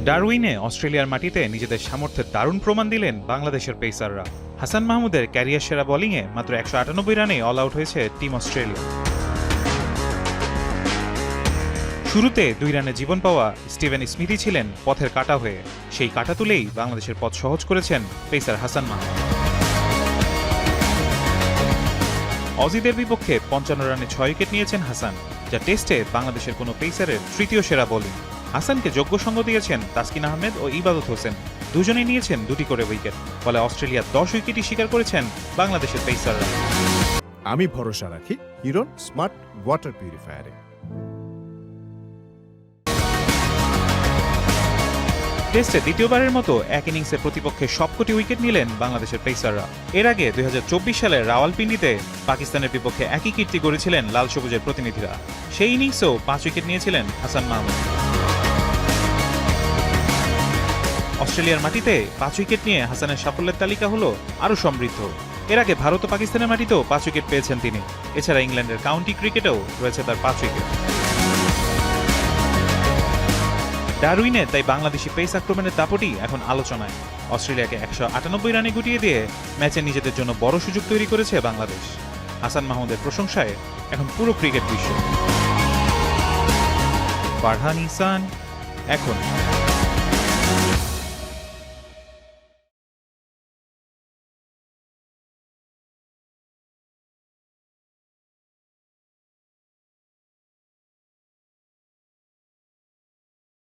ডারউইনে অস্ট্রেলিয়ার মাটিতে নিজেদের সামর্থ্যের দারুণ প্রমাণ দিলেন বাংলাদেশের পেসাররা। হাসান মাহমুদের ক্যারিয়ার সেরা বোলিংয়ে মাত্র ১৯৮ রানে অল আউট হয়েছে টিম অস্ট্রেলিয়া। শুরুতে ২ রানে জীবন পাওয়া স্টিভেন স্মিথই ছিলেন পথের কাঁটা হয়ে। সেই কাঁটা তুলেই বাংলাদেশের পথ সহজ করেছেন পেসার হাসান মাহমুদ। অজিদের বিপক্ষে ৫৫ রানে ৬ উইকেট নিয়েছেন হাসান, যা টেস্টে বাংলাদেশের কোনো পেসারের তৃতীয় সেরা বোলিং। হাসানকে যোগ্য সঙ্গ দিয়েছেন তাসকিন আহমেদ ও ইবাদত হোসেন, দুজনেই নিয়েছেন ২টি করে উইকেট। ফলে অস্ট্রেলিয়া ১০ উইকেটই শিকার করেছেন বাংলাদেশের পেসাররা। আমি ভরসা রাখি হিরন স্মার্ট ওয়াটার পিউরিফায়ারে। টেস্টে দ্বিতীয়বারের মতো এক ইনিংসে প্রতিপক্ষের সবকটি উইকেট নিলেন বাংলাদেশের পেসাররা। এর আগে ২০২৪ সালে রাওয়ালপিন্ডিতে পাকিস্তানের বিপক্ষে একই কীর্তি গড়েছিলেন লাল সবুজের প্রতিনিধিরা। সেই ইনিংসেও ৫ উইকেট নিয়েছিলেন হাসান মাহমুদ। অস্ট্রেলিয়ার মাটিতে ৫ উইকেট নিয়ে হাসানের সাফল্যের তালিকা হলো আরও সমৃদ্ধ। এর আগে ভারত ও পাকিস্তানের মাটিতেও ৫ উইকেট পেয়েছেন তিনি। এছাড়া ইংল্যান্ডের কাউন্টি ক্রিকেটেও রয়েছে তার ৫ উইকেট। ডারউইনে তাই বাংলাদেশি পেস আক্রমণের দাপটই এখন আলোচনায়। অস্ট্রেলিয়াকে ১৯৮ রানে গুটিয়ে দিয়ে ম্যাচে নিজেদের জন্য বড় সুযোগ তৈরি করেছে বাংলাদেশ। হাসান মাহমুদের প্রশংসায় এখন পুরো ক্রিকেট বিশ্ব। ফারহান ইহসান, এখন।